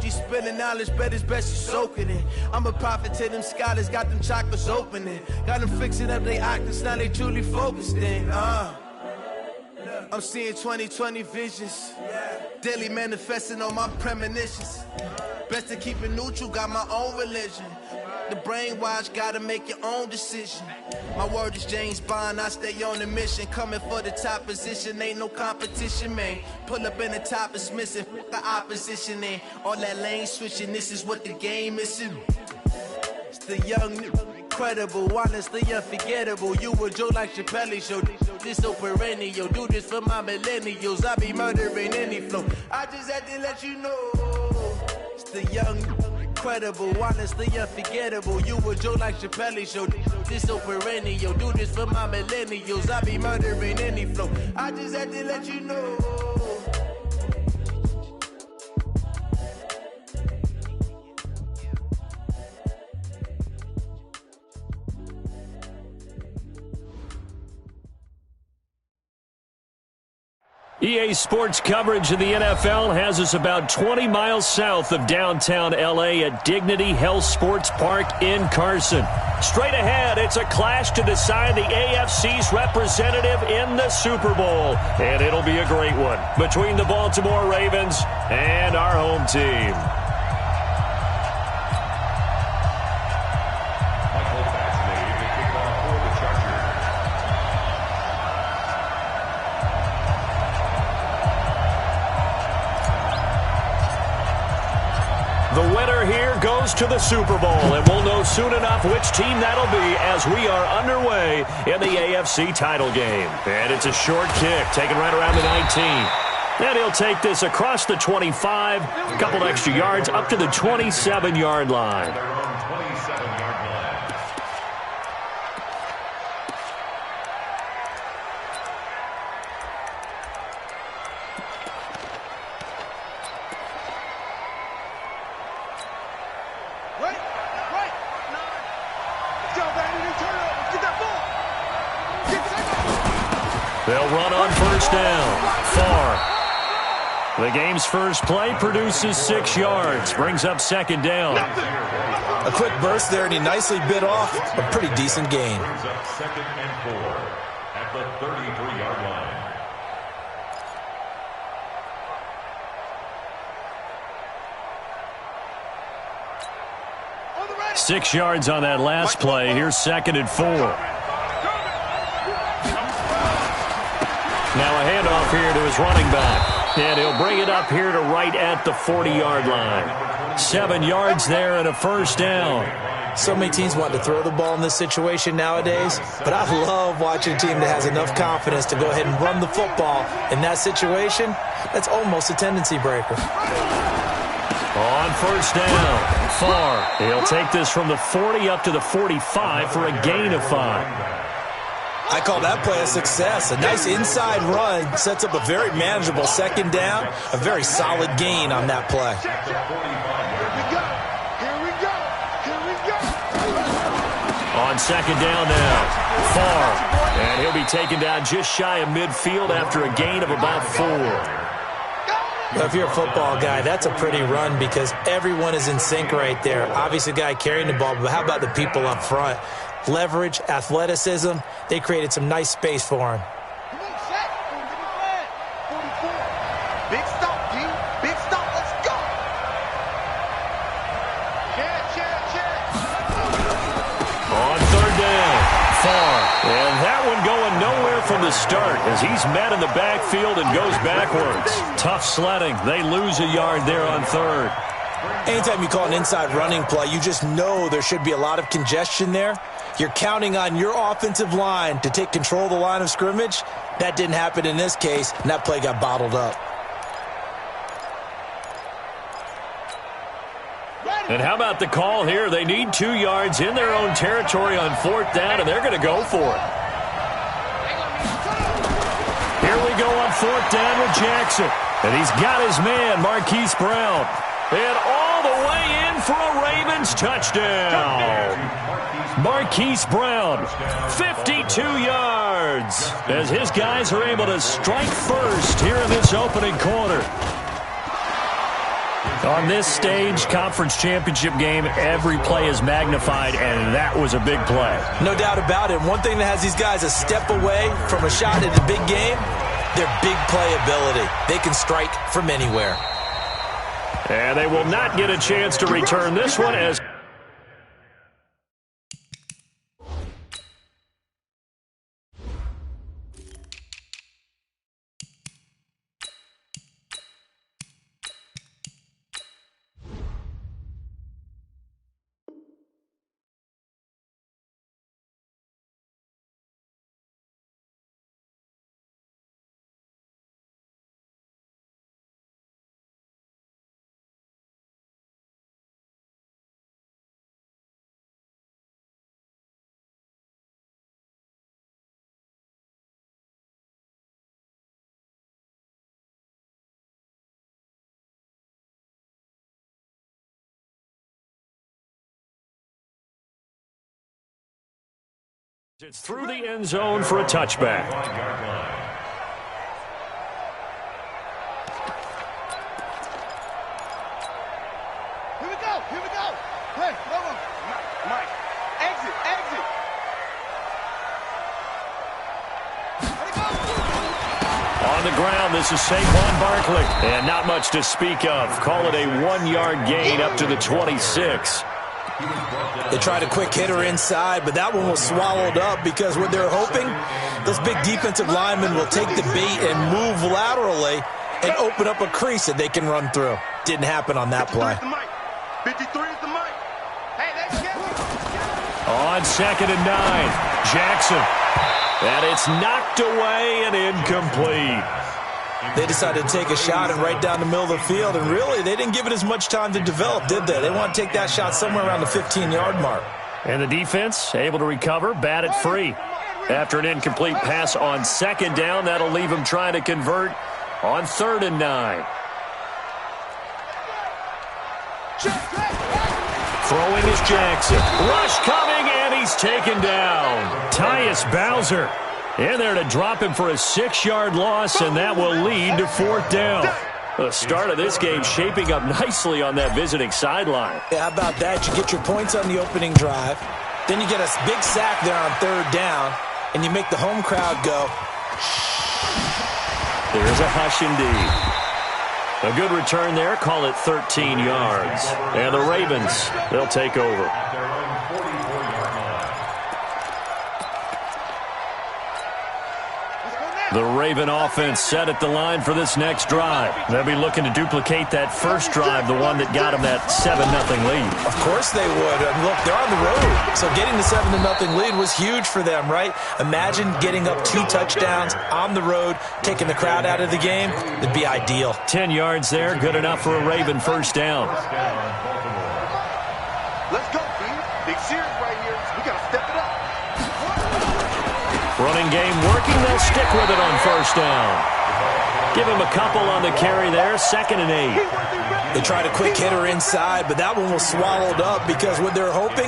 she spilling knowledge, bet it's best she soaking it. I'm a prophet to them scholars, got them chakras opening. Got them fixing up they octaves, now they truly focused in. I'm seeing 2020 visions. Daily manifesting on my premonitions. Best to keep it neutral, got my own religion. The brainwash, gotta make your own decision. My word is James Bond, I stay on the mission. Coming for the top position, ain't no competition, man. Pull up in the top is missing, the opposition in. All that lane switching, this is what the game is. It's the young, incredible, honestly unforgettable. You a Joe like Chappelle show. This so perennial, do this for my millennials. I be murdering any flow. I just had to let you know. It's the young, incredible, honestly unforgettable. You a Joe like Chappelle show. This so perennial, do this for my millennials. I be murdering any flow. I just had to let you know. EA Sports coverage of the NFL has us about 20 miles south of downtown L.A. at Dignity Health Sports Park in Carson. Straight ahead, it's a clash to decide the AFC's representative in the Super Bowl. And it'll be a great one between the Baltimore Ravens and our home team. The winner here goes to the Super Bowl, and we'll know soon enough which team that'll be as we are underway in the AFC title game. And it's a short kick, taken right around the 19. And he'll take this across the 25, a couple extra yards, up to the 27-yard line. They'll run on first down. Far. The game's first play produces 6 yards. Brings up second down. A quick burst there, and he nicely bit off a pretty decent gain. Second and 4 at the 33-yard line. 6 yards on that last play. Here's second and 4. Now a handoff here to his running back. And he'll bring it up here to right at the 40-yard line. 7 yards there and a first down. So many teams want to throw the ball in this situation nowadays, but I love watching a team that has enough confidence to go ahead and run the football. In that situation, that's almost a tendency breaker. On first down, Far. He'll take this from the 40 up to the 45 for a gain of 5. I call that play a success. A nice inside run sets up a very manageable second down. A very solid gain on that play. On second down now, Far. And he'll be taken down just shy of midfield after a gain of about 4. Well, if you're a football guy, that's a pretty run because everyone is in sync right there. Obviously, the guy carrying the ball, but how about the people up front? Leverage, athleticism, they created some nice space for him. Big stop, G. Big stop. Let's go. On third down, Far. And that one going nowhere from the start as he's met in the backfield and goes backwards. Tough sledding. They lose a yard there on third. Anytime you call an inside running play, you just know there should be a lot of congestion there. You're counting on your offensive line to take control of the line of scrimmage. That didn't happen in this case, and that play got bottled up. And how about the call here? They need 2 yards in their own territory on fourth down, and they're going to go for it. Here we go on fourth down with Jackson. And he's got his man, Marquise Brown. And all the way in for a Ravens touchdown. Marquise Brown, 52 yards, as his guys are able to strike first here in this opening quarter. On this stage, conference championship game, every play is magnified, and that was a big play. No doubt about it. One thing that has these guys a step away from a shot in a big game, their big play ability. They can strike from anywhere. And they will not get a chance to return this one as... It's through the end zone for a touchback. Here we go. Hey, come on. Mike, exit. On the ground, this is Saquon Barkley. And not much to speak of. Call it a 1-yard gain up to the 26. They tried a quick hitter inside, but that one was swallowed up because what they're hoping, those big defensive linemen will take the bait and move laterally and open up a crease that they can run through. Didn't happen on that play. 53 is the mic. Hey, let's get it. On 2nd and 9, Jackson. And it's knocked away and incomplete. They decided to take a shot and right down the middle of the field, and really, they didn't give it as much time to develop, did they? They want to take that shot somewhere around the 15-yard mark. And the defense able to recover, bat it free. After an incomplete pass on 2nd down, that'll leave them trying to convert on 3rd and 9. Throwing is Jackson. Rush coming, and he's taken down. Tyus Bowser in there to drop him for a 6-yard loss, and that will lead to 4th down. The start of this game shaping up nicely on that visiting sideline. Yeah, how about that? You get your points on the opening drive. Then you get a big sack there on 3rd down, and you make the home crowd go. There's a hush indeed. A good return there. Call it 13 yards. And the Ravens, they'll take over. The Raven offense set at the line for this next drive. They'll be looking to duplicate that first drive, the one that got them that 7-0 lead. Of course they would. And look, they're on the road. So getting the 7-0 lead was huge for them, right? Imagine getting up 2 touchdowns on the road, taking the crowd out of the game. It'd be ideal. 10 yards there, good enough for a Raven first down. Let's go, B. Big series right here. We got to step it up. Running game working, they'll stick with it on first down. Give him a couple on the carry there, 2nd and 8. They tried a quick hitter inside, but that one was swallowed up because what they're hoping,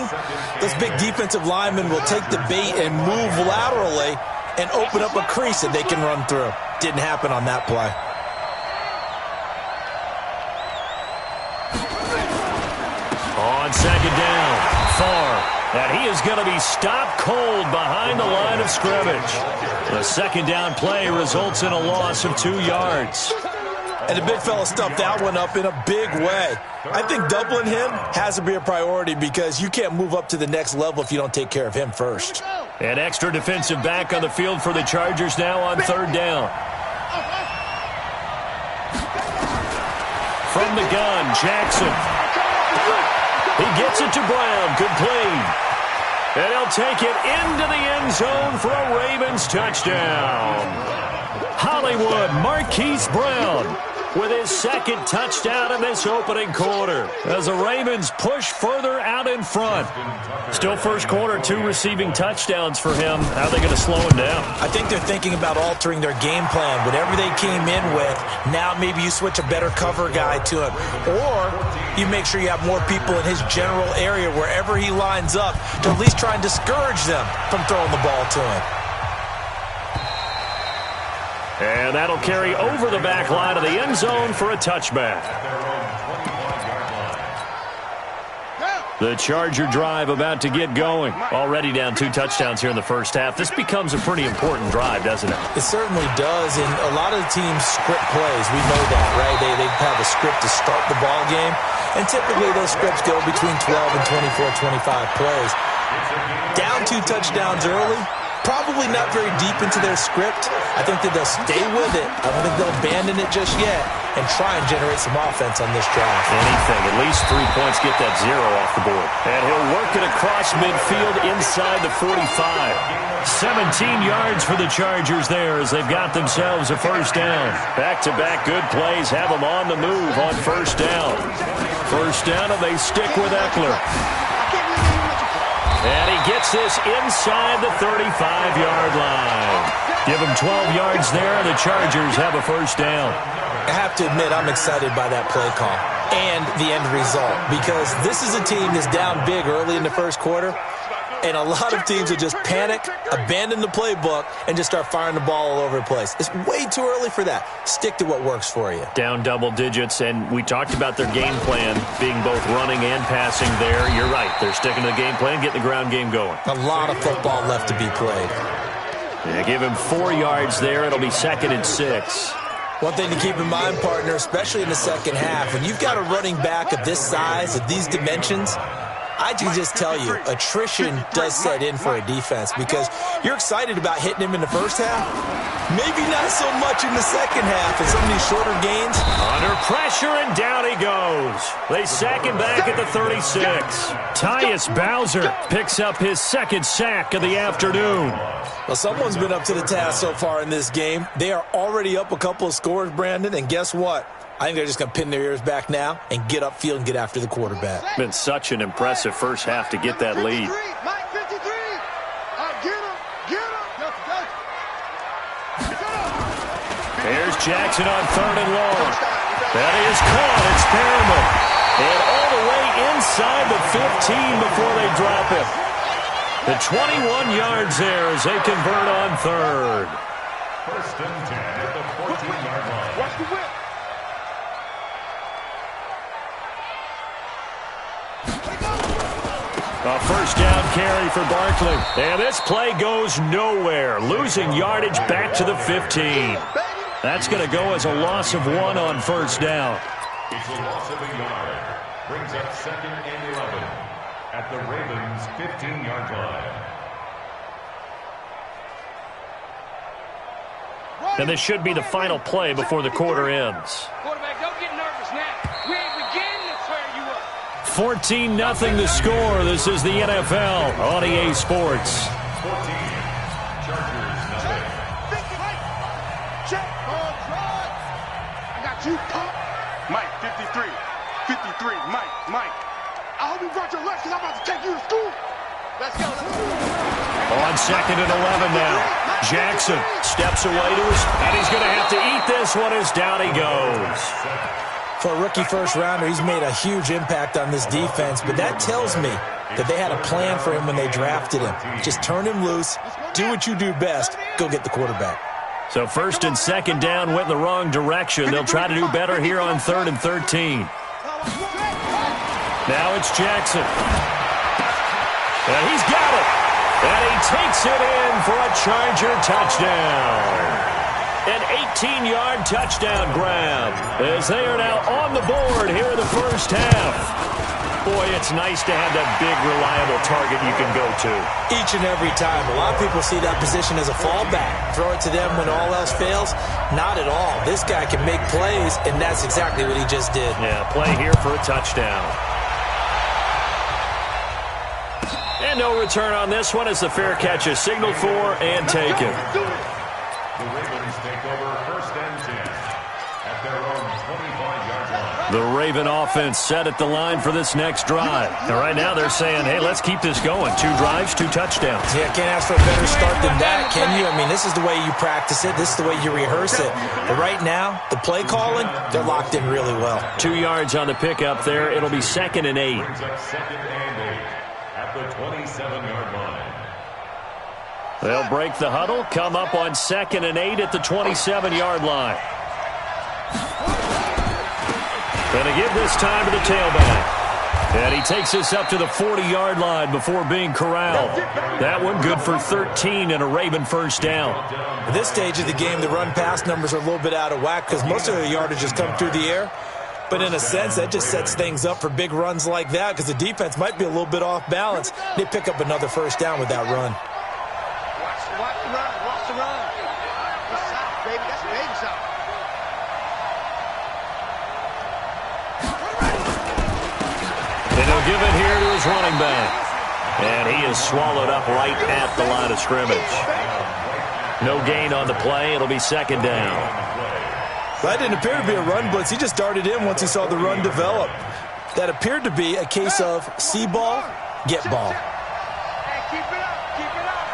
those big defensive linemen will take the bait and move laterally and open up a crease that they can run through. Didn't happen on that play. On 2nd down, far. And he is going to be stopped cold behind the line of scrimmage. The 2nd down play results in a loss of 2 yards. And the big fella stuffed that one up in a big way. I think doubling him has to be a priority because you can't move up to the next level if you don't take care of him first. An extra defensive back on the field for the Chargers now on 3rd down. From the gun, Jackson. He gets it to Brown, complete. And he'll take it into the end zone for a Ravens touchdown. Hollywood Marquise Brown with his 2nd touchdown in this opening quarter as the Ravens push further out in front. Still first quarter, 2 receiving touchdowns for him. How are they going to slow him down? I think they're thinking about altering their game plan. Whatever they came in with, now maybe you switch a better cover guy to him. Or you make sure you have more people in his general area wherever he lines up to at least try and discourage them from throwing the ball to him. And that'll carry over the back line of the end zone for a touchback. The Charger drive about to get going. Already down 2 touchdowns here in the first half. This becomes a pretty important drive, doesn't it? It certainly does, and a lot of the teams script plays. We know that, right? They have a script to start the ball game, and typically those scripts go between 12 and 24, 25 plays. Down 2 touchdowns early, probably not very deep into their script. I think that they'll stay with it. I don't think they'll abandon it just yet and try and generate some offense on this drive. Anything, at least 3 points, get that 0 off the board. And he'll work it across midfield inside the 45. 17 yards for the Chargers there as they've got themselves a first down. Back-to-back good plays have them on the move on first down. First down, and they stick with Eckler. And he gets this inside the 35-yard line. Give him 12 yards there, and the Chargers have a first down. I have to admit, I'm excited by that play call and the end result, because this is a team that's down big early in the first quarter, and a lot of teams will just panic, abandon the playbook, and just start firing the ball all over the place. It's way too early for that. Stick to what works for you. Down double digits, and we talked about their game plan being both running and passing there. You're right. They're sticking to the game plan, getting the ground game going. A lot of football left to be played. Yeah, give him 4 yards there. It'll be 2nd and 6. One thing to keep in mind, partner, especially in the second half, when you've got a running back of this size, of these dimensions, I can just tell you, attrition does set in for a defense, because you're excited about hitting him in the first half. Maybe not so much in the second half and some of these shorter gains. Under pressure, and down he goes. They sack him back at the 36. Tyus Bowser picks up his 2nd sack of the afternoon. Well, someone's been up to the task so far in this game. They are already up a couple of scores, Brandon, and guess what? I think they're just going to pin their ears back now and get upfield and get after the quarterback. Been such an impressive first half to get that lead. There's Jackson on 3rd and long. That is caught. It's Perriman. And all the way inside the 15 before they drop it. The 21 yards there as they convert on 3rd. 1st and 10 at the 14-yard line. Watch the whip. A first down carry for Barkley. And this play goes nowhere. Losing yardage back to the 15. That's going to go as a loss of 1 on first down. It's a loss of a yard. Brings up 2nd and 11 at the Ravens' 15-yard line. And this should be the final play before the quarter ends. Quarterback, don't get nervous now. We ain't beginning to tear you up. 14-0 the score. This is the NFL on EA Sports. 14. Chargers, nothing. Check. I got you, pump. Mike, 53. 53. Mike. I hope you brought your lunch because I'm about to take you to school. Let's go. On 2nd and 11 now. Jackson steps away to his, and he's going to have to eat this one as down he goes. For a rookie first-rounder, he's made a huge impact on this defense, but that tells me that they had a plan for him when they drafted him. Just turn him loose, do what you do best, go get the quarterback. So 1st and 2nd down went in the wrong direction. They'll try to do better here on 3rd and 13. Now it's Jackson. And he's got it. And he takes it in for a Charger touchdown. An 18-yard touchdown grab as they are now on the board here in the first half. Boy, it's nice to have that big, reliable target you can go to. Each and every time. A lot of people see that position as a fallback. Throw it to them when all else fails. Not at all. This guy can make plays, and that's exactly what he just did. Yeah, play here for a touchdown. And no return on this one as the fair catch is signaled for and taken. The Ravens take over 1st and 10 at their own 25-yard line. The Raven offense set at the line for this next drive. And right now they're saying, hey, let's keep this going. 2 drives, 2 touchdowns. Yeah, can't ask for a better start than that, can you? I mean, this is the way you practice it. This is the way you rehearse it. But right now, the play calling, they're locked in really well. 2 yards on the pickup there. It'll be 2nd and 8. Brings up 2nd and 8 at the 27-yard line. They'll break the huddle, come up on 2nd and 8 at the 27-yard line. Going to give this time to the tailback. And he takes us up to the 40-yard line before being corralled. That one good for 13 and a Raven first down. At this stage of the game, the run-pass numbers are a little bit out of whack because most of the yardage has come through the air. But in a sense, that just sets things up for big runs like that because the defense might be a little bit off balance. They pick up another first down with that run. Watch the run. Watch the run. That's south, baby. That's baby south. And he'll give it here to his running back. And he is swallowed up right at the line of scrimmage. No gain on the play. It'll be second down. That didn't appear to be a run blitz. He just darted in once he saw the run develop. That appeared to be a case of see ball, get ball. Hey, keep it up. Keep it up.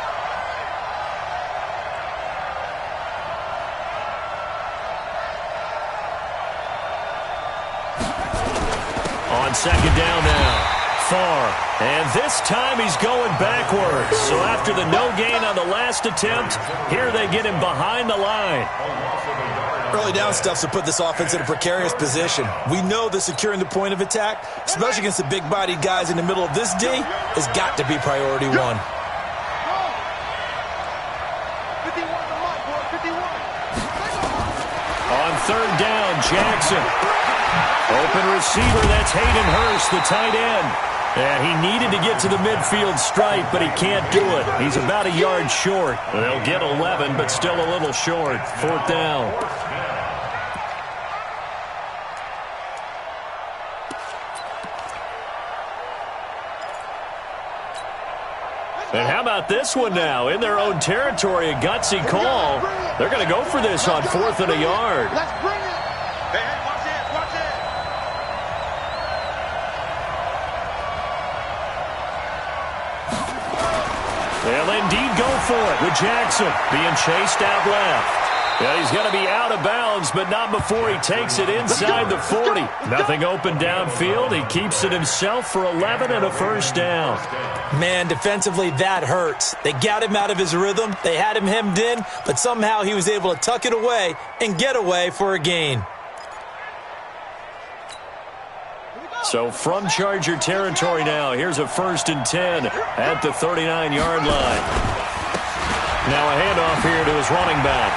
On second down now. Far. And this time he's going backwards. So after the no gain on the last attempt, here they get him behind the line. Early down stuffs will put this offense in a precarious position. We know that securing the point of attack, especially against the big-bodied guys in the middle of this D, has got to be priority one. 51 to Mike, boy. 51. On third down, Jackson. Open receiver, that's Hayden Hurst, the tight end. And he needed to get to the midfield stripe, but he can't do it. He's about a yard short. They'll get 11, but still a little short. Fourth down. And how about this one now? In their own territory, a gutsy call. They're going to go for this on fourth and a yard. Let's bring it. Hey, watch it. Watch it. They'll indeed go for it with Jackson being chased out left. Yeah, he's going to be out of bounds, but not before he takes it inside the 40. Nothing open downfield. He keeps it himself for 11 and a first down. Man, defensively, that hurts. They got him out of his rhythm. They had him hemmed in, but somehow he was able to tuck it away and get away for a gain. So from Charger territory now, here's a 1st and 10 at the 39-yard line. Now a handoff here to his running back.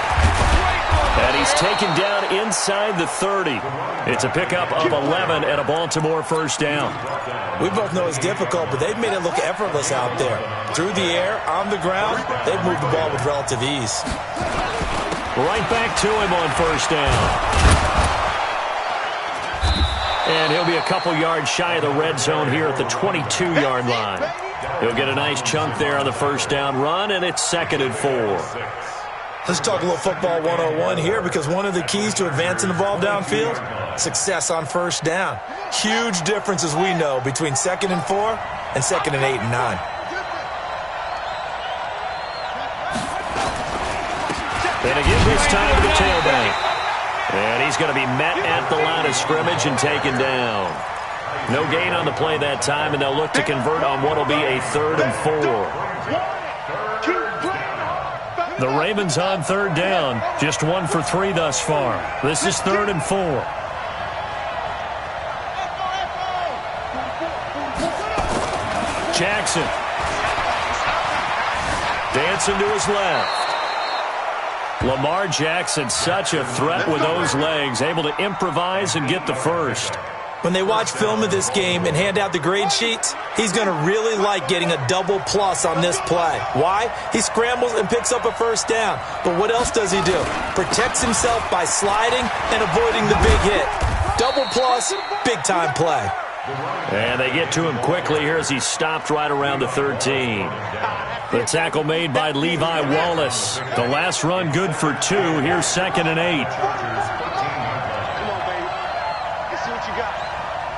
And he's taken down inside the 30. It's a pickup of 11 and a Baltimore first down. We both know it's difficult, but they've made it look effortless out there. Through the air, on the ground, they've moved the ball with relative ease. Right back to him on first down. And he'll be a couple yards shy of the red zone here at the 22-yard line. He'll get a nice chunk there on the first down run, and it's 2nd and 4. Let's talk a little football 101 here because one of the keys to advancing the ball downfield, success on first down. Huge difference, as we know, between 2nd and 4 and 2nd and 8 and 9. And again this time to the tailback. And he's going to be met at the line of scrimmage and taken down. No gain on the play that time, and they'll look to convert on what will be a 3rd and 4. The Ravens on third down, just 1 for 3 thus far. This is 3rd and 4. Jackson. Dancing to his left. Lamar Jackson, such a threat with those legs, able to improvise and get the first. When they watch film of this game and hand out the grade sheets, he's going to really like getting a double plus on this play. Why? He scrambles and picks up a first down. But what else does he do? Protects himself by sliding and avoiding the big hit. Double plus, big-time play. And they get to him quickly here as he stopped right around the 13. The tackle made by Levi Wallace. The last run good for 2. Here's 2nd and 8. Come on, baby. Let's see what you got.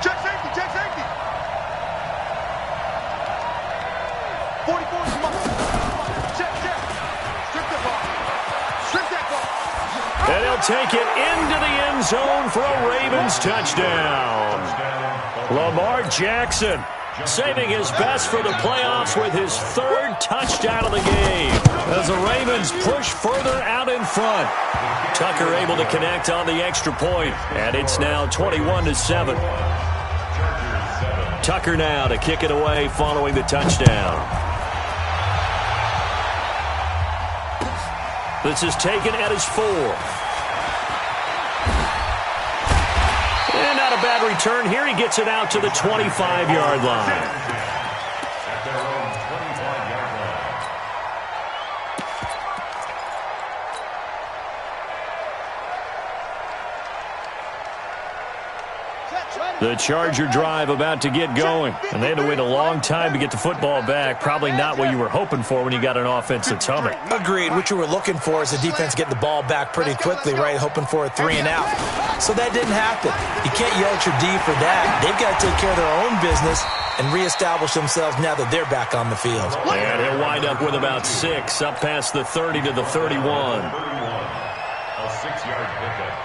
Check safety. Check safety. 44 is come on. Check. Strip that ball. Strip that ball. And he'll take it into the end zone for a Ravens touchdown. Lamar Jackson saving his best for the playoffs with his 3rd touchdown of the game as the Ravens push further out in front. Tucker able to connect on the extra point, and it's now 21-7. Tucker now to kick it away following the touchdown. This is taken at his 4. And not a bad return here. He gets it out to the 25-yard line. The Charger drive about to get going. And they had to wait a long time to get the football back. Probably not what you were hoping for when you got an offense that's humming. Agreed. What you were looking for is the defense getting the ball back pretty quickly, right? Hoping for a 3 and out. So that didn't happen. You can't yell at your D for that. They've got to take care of their own business and reestablish themselves now that they're back on the field. And he'll wind up with about 6 up past the 30 to the 31. A 6-yard pickup.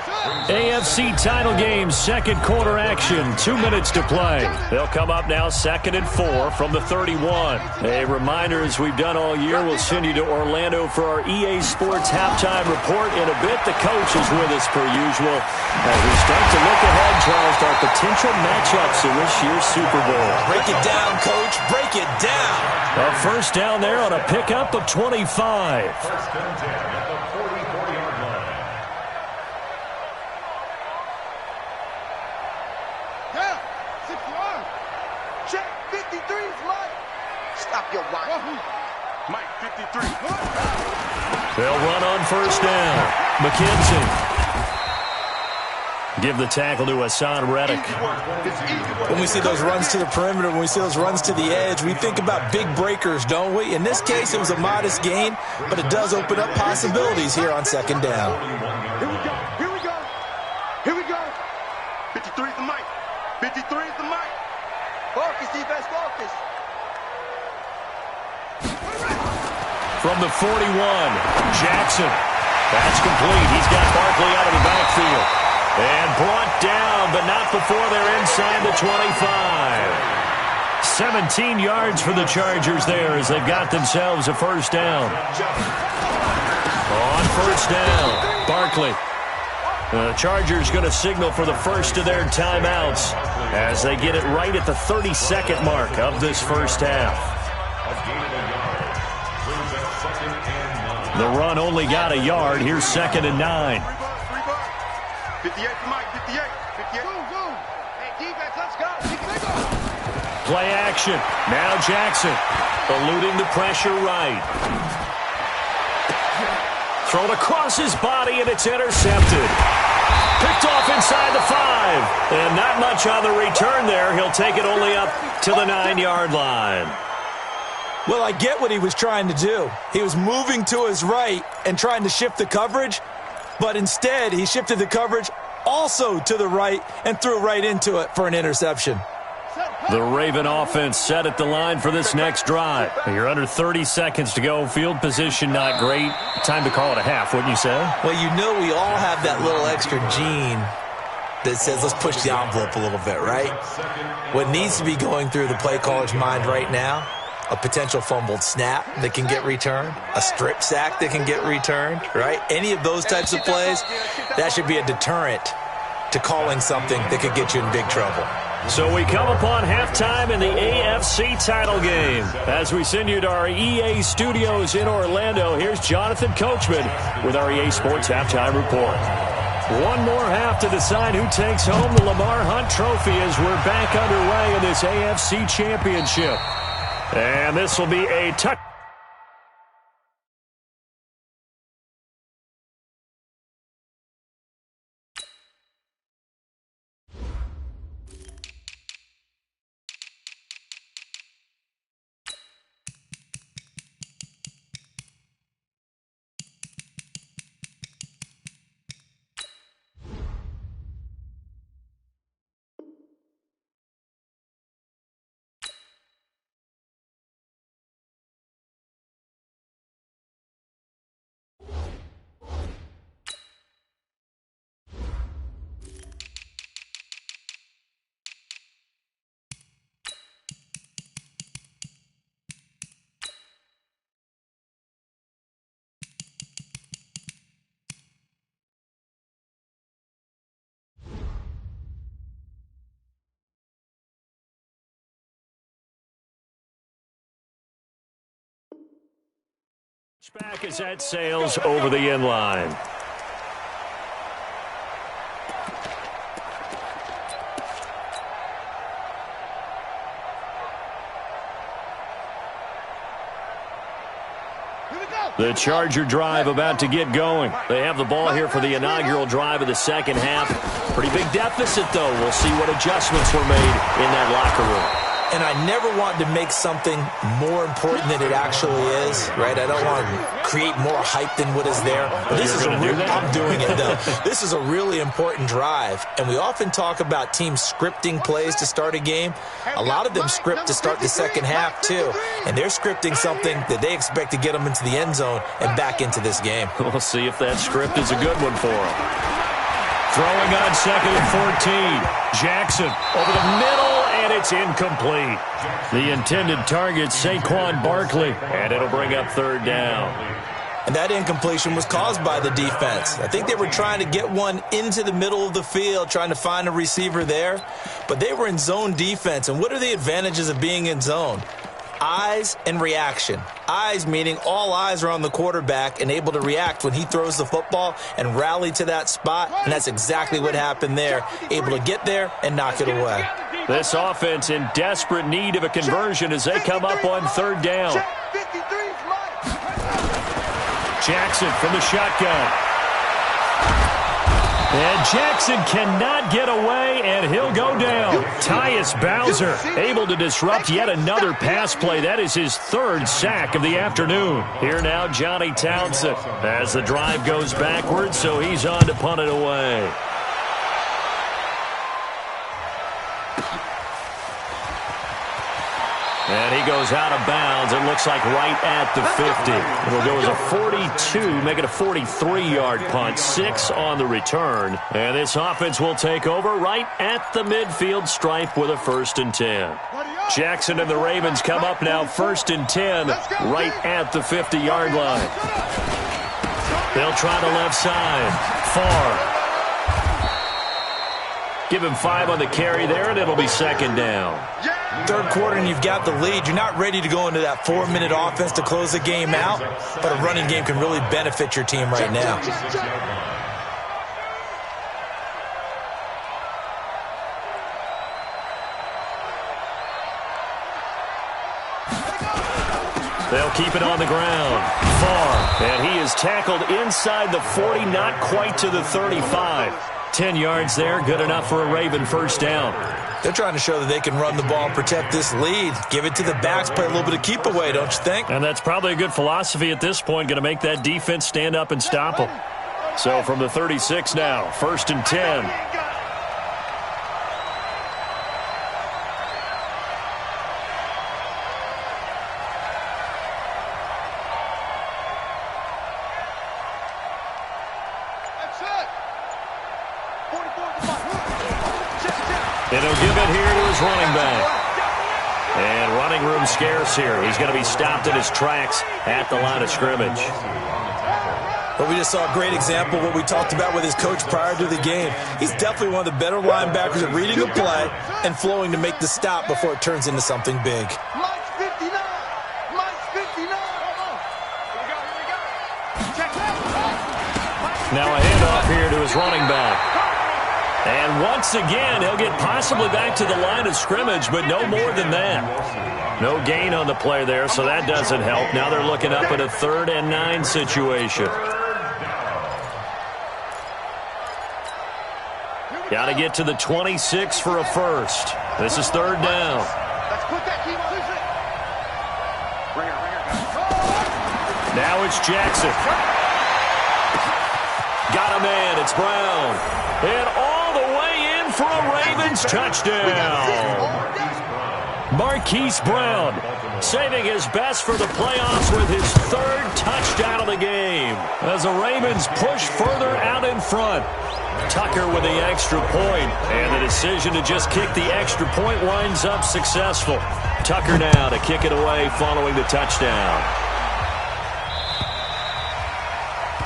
AFC title game, second quarter action, 2 minutes to play. They'll come up now second and 4 from the 31. A reminder, as we've done all year, we'll send you to Orlando for our EA Sports halftime report. In a bit, the coach is with us per usual as we start to look ahead, Charles, to our potential matchups in this year's Super Bowl. Break it down, Coach. Break it down. A first down there on a pickup of 25. First and 10 at the 44-yard line. Check 53's Mike. Stop your watch. Mike 53. They'll run on first down. McKenzie. Give the tackle to Hassan Reddick. When we see those runs to the perimeter, when we see those runs to the edge, we think about big breakers, don't we? In this case, it was a modest gain, but it does open up possibilities here on second down. Here we go. Here we go. Here we go. 53's the Mike. 53's the Mike. Focus, defense, focus. From the 41, Jackson. That's complete. He's got Barkley out of the backfield. And brought down, but not before they're inside the 25. 17 yards for the Chargers there as they've got themselves a first down. On first down, Barkley. The Chargers going to signal for the first of their timeouts as they get it right at the 32nd mark of this first half. The run only got a yard. Here's second and 9. 58 for Mike, 58. 58. Hey, defense, let's go. Play action. Now Jackson eluding the pressure right. Thrown across his body, and it's intercepted. Picked off inside the 5. And not much on the return there. He'll take it only up to the 9-yard line. Well, I get what he was trying to do. He was moving to his right and trying to shift the coverage, but instead he shifted the coverage also to the right and threw right into it for an interception. The Raven offense set at the line for this next drive. You're under 30 seconds to go. Field position not great. Time to call it a half, wouldn't you say? Well, you know we all have that little extra gene that says let's push the envelope a little bit, right? What needs to be going through the play caller's mind right now, a potential fumbled snap that can get returned, a strip sack that can get returned, right? Any of those types of plays, that should be a deterrent to calling something that could get you in big trouble. So we come upon halftime in the AFC title game. As we send you to our EA studios in Orlando, here's Jonathan Coachman with our EA Sports halftime report. One more half to decide who takes home the Lamar Hunt Trophy as we're back underway in this AFC Championship. And this will be a touch. Back as that sails over the end line. The Charger drive about to get going. They have the ball here for the inaugural drive of the second half. Pretty big deficit, though. We'll see what adjustments were made in that locker room. And I never want to make something more important than it actually is, right? I don't want to create more hype than what is there. But this is I'm doing it, though. This is a really important drive. And we often talk about teams scripting plays to start a game. A lot of them script to start the second half, too. And they're scripting something that they expect to get them into the end zone and back into this game. We'll see if that script is a good one for them. Throwing on second and 14. Jackson over the middle, and it's incomplete. The intended target, Saquon Barkley, and it'll bring up third down. And that incompletion was caused by the defense. I think they were trying to get one into the middle of the field, trying to find a receiver there. But they were in zone defense. And what are the advantages of being in zone? Eyes and reaction. Eyes meaning all eyes are on the quarterback and able to react when he throws the football and rally to that spot. And that's exactly what happened there. Able to get there and knock it away. This offense in desperate need of a conversion as they come up on third down. Jackson from the shotgun. And Jackson cannot get away, and he'll go down. Tyus Bowser able to disrupt yet another pass play. That is his third sack of the afternoon. Here now, Johnny Townsend as the drive goes backwards, so he's on to punt it away. And he goes out of bounds. It looks like right at the 50. It'll go as a 42, make it a 43-yard punt. 6 on the return. And this offense will take over right at the midfield stripe with a 1st and 10. Jackson and the Ravens come up now 1st and 10 right at the 50-yard line. They'll try the left side. Far. Give him 5 on the carry there, and it'll be 2nd down. Third quarter and you've got the lead. You're not ready to go into that 4-minute offense to close the game out, but a running game can really benefit your team right now. They'll keep it on the ground. Far. And he is tackled inside the 40, not quite to the 35. 10 yards there, good enough for a Raven 1st down. They're trying to show that they can run the ball and protect this lead. Give it to the backs, play a little bit of keep away, don't you think? And that's probably a good philosophy at this point, going to make that defense stand up and stop them. So from the 36 now, 1st and 10. And he'll give it here to his running back. And running room scarce here. He's going to be stopped in his tracks at the line of scrimmage. Well, we just saw a great example of what we talked about with his coach prior to the game. He's definitely one of the better linebackers at reading a play and flowing to make the stop before it turns into something big. Now a handoff here to his running back. And once again, he'll get possibly back to the line of scrimmage, but no more than that. No gain on the play there, so that doesn't help. Now they're looking up at a 3rd and 9 situation. Got to get to the 26 for a 1st. This is 3rd down. Now it's Jackson. Got a man. It's Brown. And all the way in for a Ravens touchdown. Marquise Brown saving his best for the playoffs with his 3rd touchdown of the game as the Ravens push further out in front. Tucker with the extra point, and the decision to just kick the extra point winds up successful. Tucker now to kick it away following the touchdown.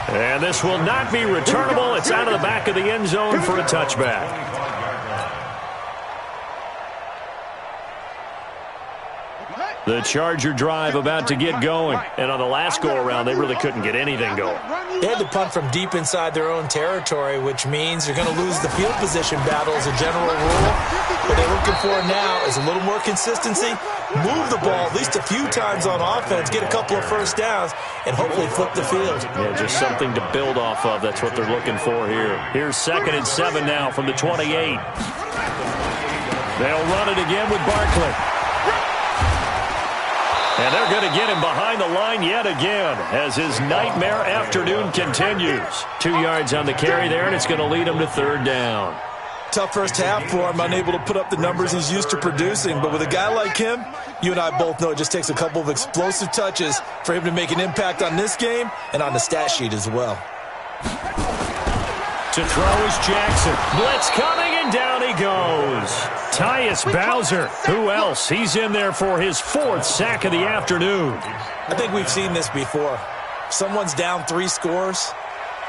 And this will not be returnable. It's out of the back of the end zone for a touchback. The Charger drive about to get going. And on the last go-around, they really couldn't get anything going. They had to punt from deep inside their own territory, which means you're going to lose the field position battle as a general rule. What they're looking for now is a little more consistency, move the ball at least a few times on offense, get a couple of first downs, and hopefully flip the field. Yeah, just something to build off of. That's what they're looking for here. Here's 2nd and 7 now from the 28. They'll run it again with Barkley. And they're going to get him behind the line yet again as his nightmare afternoon continues. 2 yards on the carry there, and it's going to lead him to 3rd down. Tough first half for him, unable to put up the numbers he's used to producing. But with a guy like him, you and I both know it just takes a couple of explosive touches for him to make an impact on this game and on the stat sheet as well. To throw is Jackson. Blitz coming, and down he goes. Tyus Bowser. Who else? He's in there for his 4th sack of the afternoon. I think we've seen this before. Someone's down 3 scores.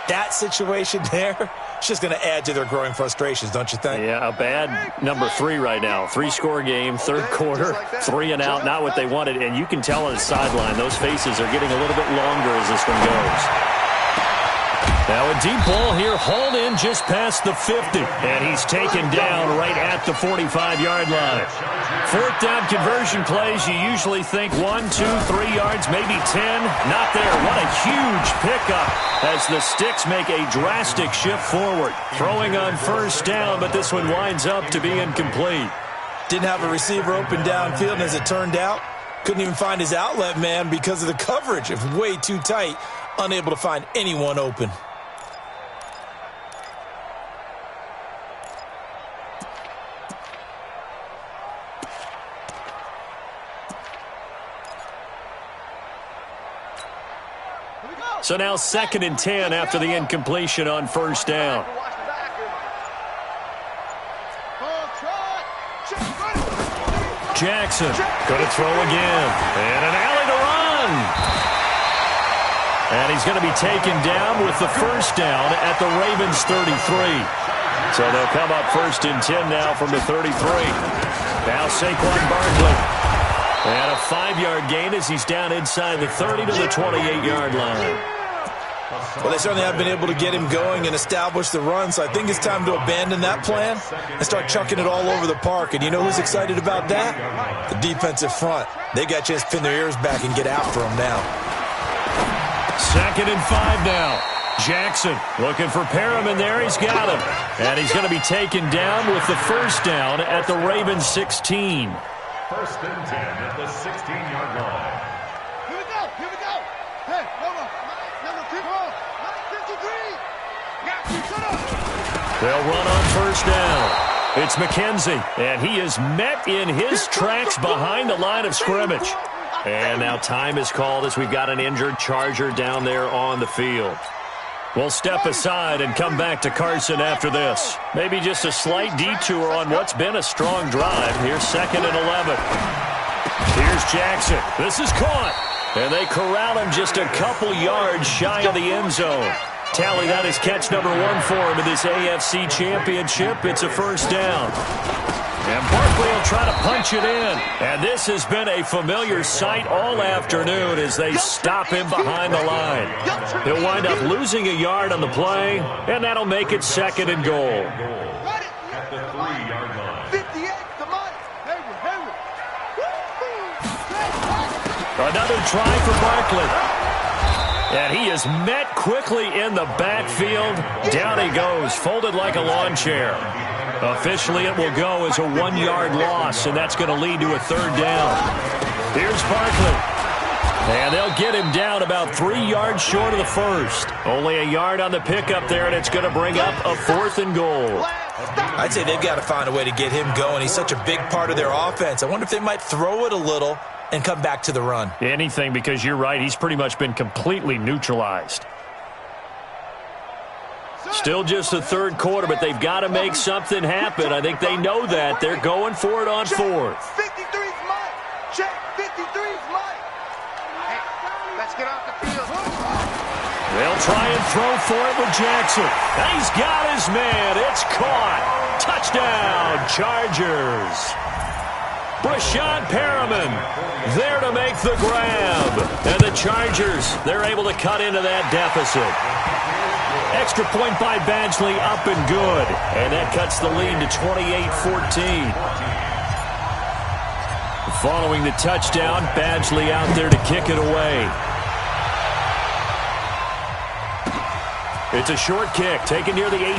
That situation there, it's just going to add to their growing frustrations, don't you think? Yeah, a bad number 3 right now. 3-score game, 3rd quarter, 3 and out, not what they wanted. And you can tell on the sideline, those faces are getting a little bit longer as this one goes. Now a deep ball here, hauled in just past the 50, and he's taken down right at the 45-yard line. 4th down conversion plays, you usually think 1, 2, 3 yards, maybe 10. Not there. What a huge pickup as the Sticks make a drastic shift forward. Throwing on 1st down, but this one winds up to be incomplete. Didn't have a receiver open downfield, and as it turned out, couldn't even find his outlet man because of the coverage. It was way too tight, unable to find anyone open. So now 2nd and 10 after the incompletion on 1st down. Jackson going to throw again. And an alley to run. And he's going to be taken down with the 1st down at the Ravens 33. So they'll come up 1st and 10 now from the 33. Now Saquon Barkley. And a 5-yard gain as he's down inside the 30 to the 28-yard line. Well, they certainly have been able to get him going and establish the run, so I think it's time to abandon that plan and start chucking it all over the park. And you know who's excited about that? The defensive front. They got a chance to pin their ears back and get after him now. 2nd and 5 now. Jackson looking for Perriman there. He's got him. And he's going to be taken down with the 1st down at the Ravens 16. 1st and 10 at the 16-yard line. Here we go. Hey, number 53. They'll run on 1st down. It's McKenzie, and he is met in his tracks behind the line of scrimmage. And now time is called as we've got an injured Charger down there on the field. We'll step aside and come back to Carson after this. Maybe just a slight detour on what's been a strong drive. Here's 2nd and 11. Here's Jackson. This is caught. And they corral him just a couple yards shy of the end zone. Tally, that is catch number 1 for him in this AFC Championship. It's a 1st down. And Barkley will try to punch it in. And this has been a familiar sight all afternoon as they stop him behind the line. He'll wind up losing a yard on the play, and that'll make it 2nd and goal. At the 3-yard line. 58, come on. Another try for Barkley. And he is met quickly in the backfield. Down he goes, folded like a lawn chair. Officially, it will go as a 1-yard loss, and that's going to lead to a 3rd down. Here's Barkley. And they'll get him down about 3 yards short of the 1st. Only a yard on the pickup there, and it's going to bring up a 4th and goal. I'd say they've got to find a way to get him going. He's such a big part of their offense. I wonder if they might throw it a little and come back to the run. Anything, because you're right. He's pretty much been completely neutralized. Still just the 3rd quarter, but they've got to make something happen. I think they know that. They're going for it on 4th. 53's mine. Check, 53's mine. Hey, let's get off the field. They'll try and throw for it with Jackson. He's got his man. It's caught. Touchdown, Chargers. Brashad Perriman there to make the grab. And the Chargers, they're able to cut into that deficit. Extra point by Badgley, up and good. And that cuts the lead to 28-14. Following the touchdown, Badgley out there to kick it away. It's a short kick, taken near the 18.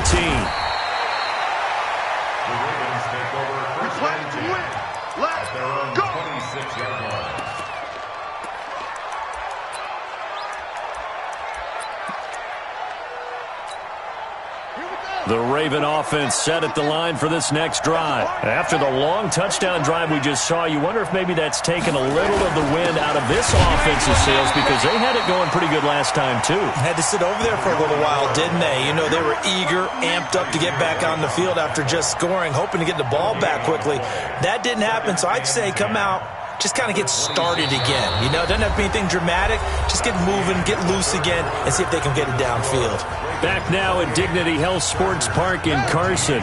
The Raven offense set at the line for this next drive. After the long touchdown drive we just saw, you wonder if maybe that's taken a little of the wind out of this offensive sails, because they had it going pretty good last time too. Had to sit over there for a little while, didn't they? You know, they were eager, amped up to get back on the field after just scoring, hoping to get the ball back quickly. That didn't happen, so I'd say come out, just kind of get started again. You know, it doesn't have to be anything dramatic. Just get moving, get loose again, and see if they can get it downfield. Back now at Dignity Health Sports Park in Carson.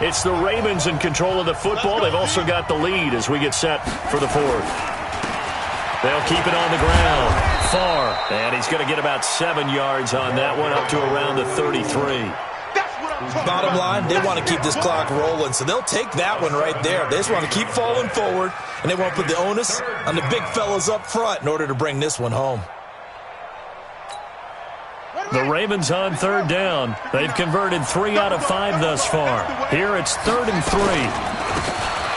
It's the Ravens in control of the football. They've also got the lead as we get set for the fourth. They'll keep it on the ground. Far. And he's going to get about 7 yards on that one, up to around the 33. Bottom line, they want to keep this clock rolling, so they'll take that one right there. They just want to keep falling forward, and they want to put the onus on the big fellas up front in order to bring this one home. The Ravens on third down. They've converted 3 out of 5 thus far. Here it's 3rd and 3.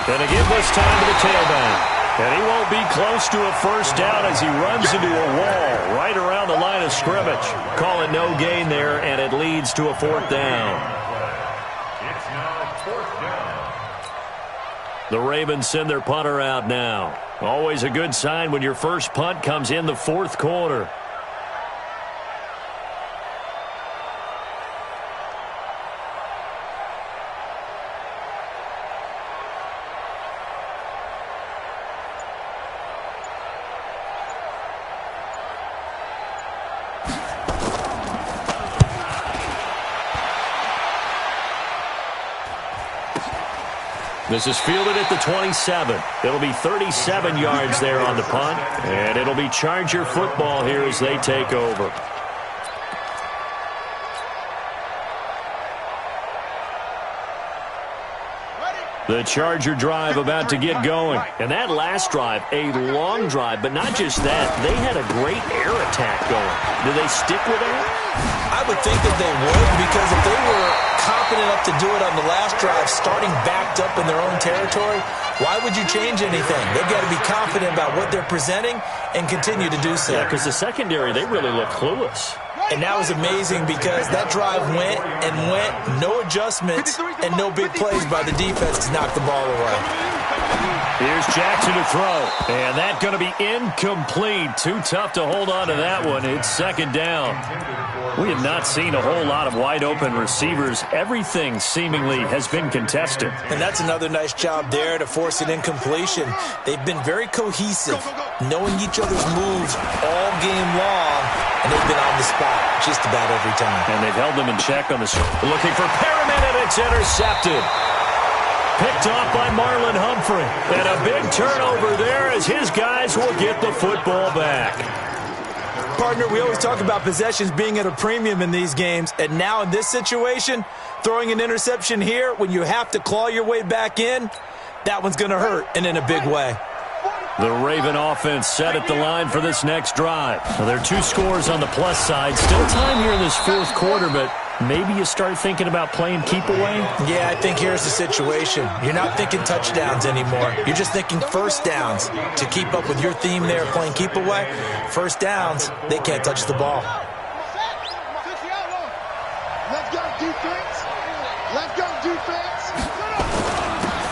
Gonna give this time to the tailback. And he won't be close to a first down as he runs into a wall right around the line of scrimmage. Call it no gain there, and it leads to a 4th down. It's now 4th down. The Ravens send their punter out now. Always a good sign when your first punt comes in the 4th quarter. This is fielded at the 27. It'll be 37 yards there on the punt, and it'll be Charger football here as they take over. The Charger drive about to get going. And that last drive, a long drive, but not just that. They had a great air attack going. Do they stick with that? I would think that they would, because if they were confident enough to do it on the last drive, starting backed up in their own territory, why would you change anything? They've got to be confident about what they're presenting and continue to do so. Yeah, because the secondary, they really look clueless. And that was amazing because that drive went and went, no adjustments and no big plays by the defense to knock the ball away. Here's Jackson to throw, and that's going to be incomplete. Too tough to hold on to that one. It's 2nd down. We have not seen a whole lot of wide-open receivers. Everything seemingly has been contested. And that's another nice job there to force an incompletion. They've been very cohesive, knowing each other's moves all game long, and they've been on the spot just about every time. And they've held them in check on the looking for Perriman, and it's intercepted. Picked off by Marlon Humphrey. And a big turnover there as his guys will get the football back. Partner, we always talk about possessions being at a premium in these games, and now in this situation, throwing an interception here when you have to claw your way back in, that one's going to hurt, and in a big way. The Raven offense set at the line for this next drive. Well, there are 2 scores on the plus side. Still time here in this 4th quarter, but maybe you start thinking about playing keep away? Yeah, I think here's the situation. You're not thinking touchdowns anymore. You're just thinking first downs. To keep up with your theme there, playing keep away, first downs, they can't touch the ball. Let's go, defense. Let's go, defense.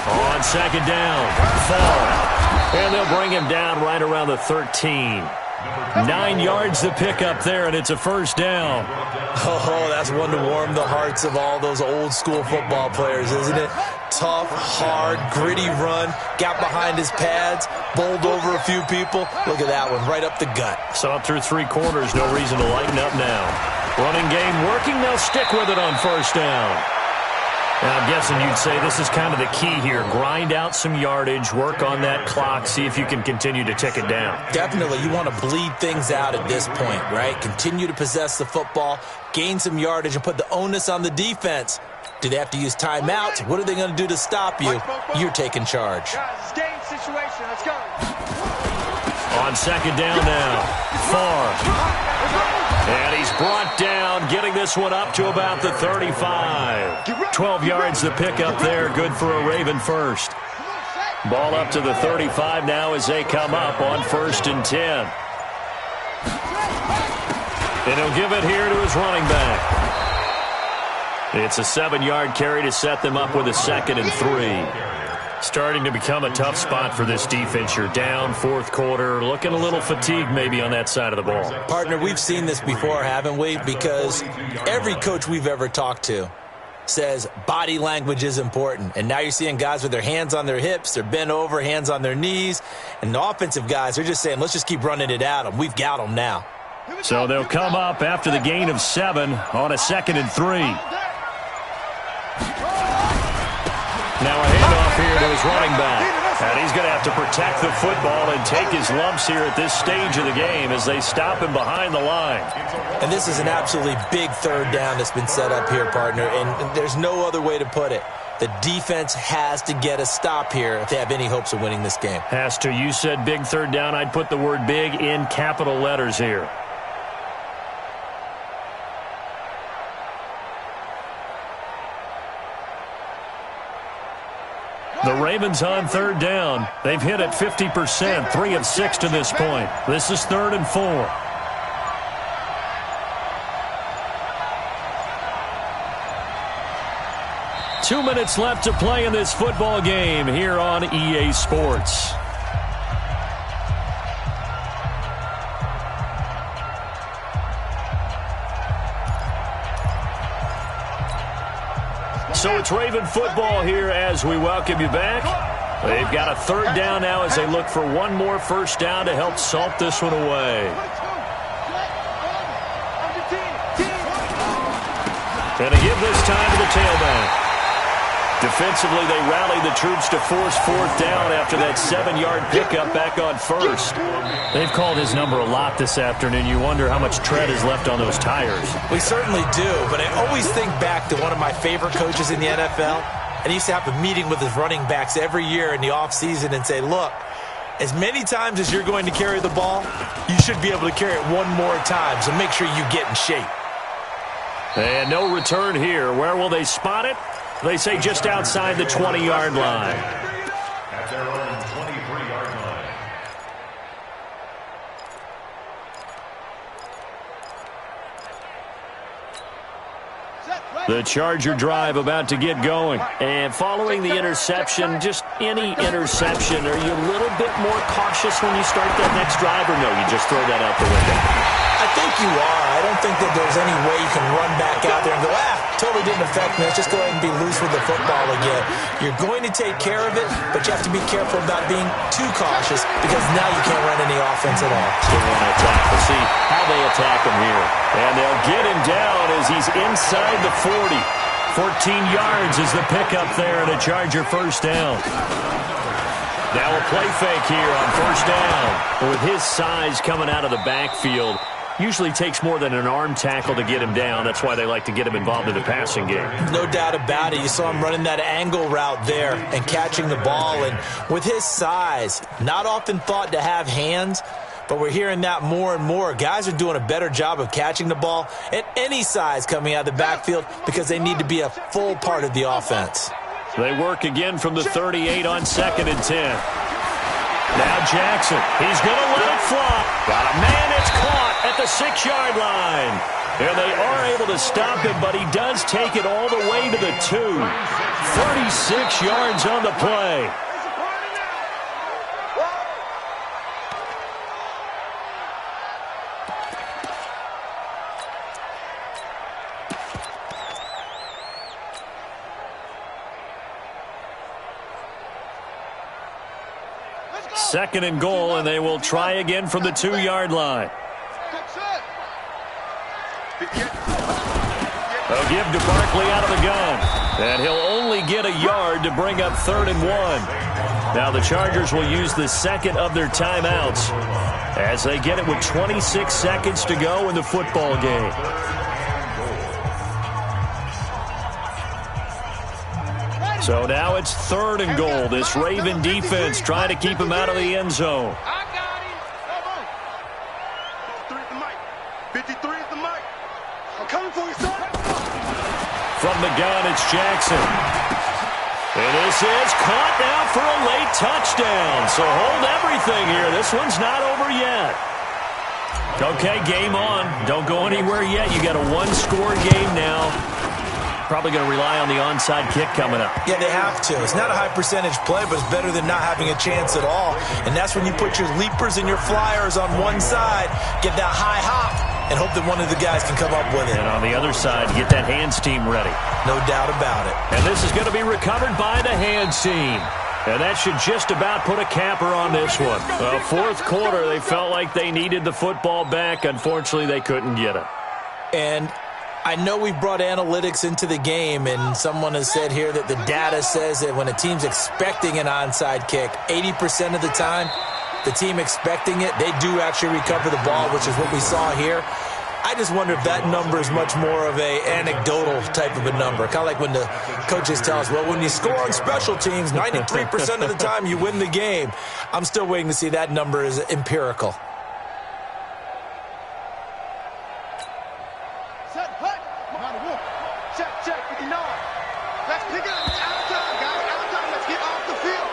On 2nd down, Fall. And they'll bring him down right around the 13. 9 yards to pick up there, and it's a first down. Oh, that's one to warm the hearts of all those old-school football players, isn't it? Tough, hard, gritty run, got behind his pads, bowled over a few people. Look at that one, right up the gut. So up through 3 quarters, no reason to lighten up now. Running game working, they'll stick with it on first down. Now, I'm guessing you'd say this is kind of the key here. Grind out some yardage, work on that clock, see if you can continue to tick it down. Definitely. You want to bleed things out at this point, right? Continue to possess the football, gain some yardage, and put the onus on the defense. Do they have to use timeouts? What are they going to do to stop you? You're taking charge. Guys, it's game situation. Let's go. On second down now, Farr. And he's brought down, getting this one up to about the 35. 12 yards the pickup there, good for a Raven first. Ball up to the 35 now as they come up on 1st and 10. And he'll give it here to his running back. It's a 7-yard carry to set them up with a 2nd and 3. Starting to become a tough spot for this defense. You're down, 4th quarter, looking a little fatigued maybe on that side of the ball. Partner, we've seen this before, haven't we? Because every coach we've ever talked to says body language is important. And now you're seeing guys with their hands on their hips, they're bent over, hands on their knees. And the offensive guys are just saying, let's just keep running it at them. We've got them now. So they'll come up after the gain of 7 on a 2nd and 3. Now a handoff here to his running back. And he's going to have to protect the football and take his lumps here at this stage of the game as they stop him behind the line. And this is an absolutely big 3rd down that's been set up here, partner. And there's no other way to put it. The defense has to get a stop here if they have any hopes of winning this game. Has to. You said big 3rd down. I'd put the word big in capital letters here. The Ravens on 3rd down. They've hit it 50%, 3 of 6 to this point. This is 3rd and 4. Two minutes left to play in this football game here on EA Sports. So it's Raven football here as we welcome you back. They've got a 3rd down now as they look for one more 1st down to help salt this one away. And they give this time to the tailback. Defensively, they rally the troops to force 4th down after that 7-yard pickup back on 1st. They've called his number a lot this afternoon. You wonder how much tread is left on those tires. We certainly do, but I always think back to one of my favorite coaches in the NFL. And he used to have a meeting with his running backs every year in the offseason and say, look, as many times as you're going to carry the ball, you should be able to carry it one more time, so make sure you get in shape. And no return here. Where will they spot it? They say just outside the 20-yard line. At their own 23-yard line. The Charger drive about to get going. And following the interception, just any interception, are you a little bit more cautious when you start that next drive, or no, you just throw that out the window? I think you are. I don't think that there's any way you can run back out there and go, totally didn't affect me. Let's just go ahead and be loose with the football again. You're going to take care of it, but you have to be careful about being too cautious because now you can't run any offense at all. Still want to attack. We'll see how they attack him here. And they'll get him down as he's inside the 40. 14 yards is the pickup there and a Charger 1st down. Now a play fake here on 1st down. With his size coming out of the backfield, usually takes more than an arm tackle to get him down. That's why they like to get him involved in the passing game. No doubt about it. You saw him running that angle route there and catching the ball. And with his size, not often thought to have hands, but we're hearing that more and more. Guys are doing a better job of catching the ball at any size coming out of the backfield because they need to be a full part of the offense. They work again from the 38 on 2nd and 10. Now Jackson, he's going to let it fly. Got a man, it's caught at the 6-yard line. And they are able to stop him, but he does take it all the way to the 2. 36 yards on the play. Second and goal, and they will try again from the 2-yard line. They'll give to Barkley out of the gun. And he'll only get a yard to bring up 3rd and 1. Now the Chargers will use the second of their timeouts as they get it with 26 seconds to go in the football game. So now it's 3rd and goal. This Raven defense trying to keep him out of the end zone. I got him. Come on. 53 is the mic. 53 is the mic. I'm coming for you, son. From the gun, it's Jackson. And this is caught now for a late touchdown. So hold everything here. This one's not over yet. Okay, game on. Don't go anywhere yet. You got a one-score game now. Probably going to rely on the onside kick coming up. Yeah, they have to. It's not a high-percentage play, but it's better than not having a chance at all. And that's when you put your leapers and your flyers on one side, get that high hop, and hope that one of the guys can come up with it. And on the other side, get that hands team ready. No doubt about it. And this is going to be recovered by the hands team. And that should just about put a capper on this one. Well, 4th quarter, they felt like they needed the football back. Unfortunately, they couldn't get it. And I know we've brought analytics into the game, and someone has said here that the data says that when a team's expecting an onside kick, 80% of the time, the team expecting it, they do actually recover the ball, which is what we saw here. I just wonder if that number is much more of a anecdotal type of a number. Kind of like when the coaches tell us, well, when you score on special teams, 93% of the time you win the game. I'm still waiting to see that number is empirical. Check, 59. Let's pick it up. It's out of time, guys. Out of time. Let's get off the field.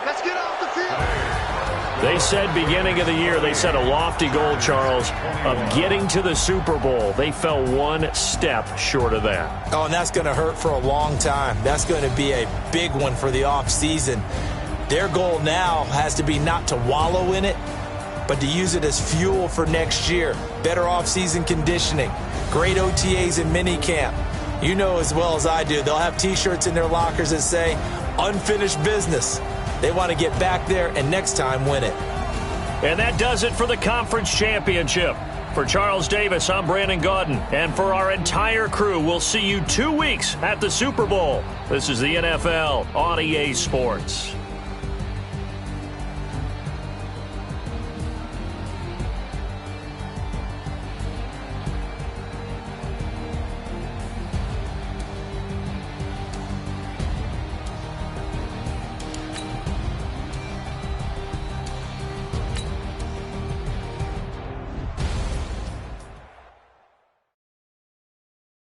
Let's get off the field. They said beginning of the year, they set a lofty goal, Charles, of getting to the Super Bowl. They fell one step short of that. Oh, and that's going to hurt for a long time. That's going to be a big one for the offseason. Their goal now has to be not to wallow in it, but to use it as fuel for next year. Better offseason conditioning, great OTAs and minicamp. You know as well as I do, they'll have T-shirts in their lockers that say, unfinished business. They want to get back there and next time win it. And that does it for the conference championship. For Charles Davis, I'm Brandon Gaudin. And for our entire crew, we'll see you 2 weeks at the Super Bowl. This is the NFL on EA Sports.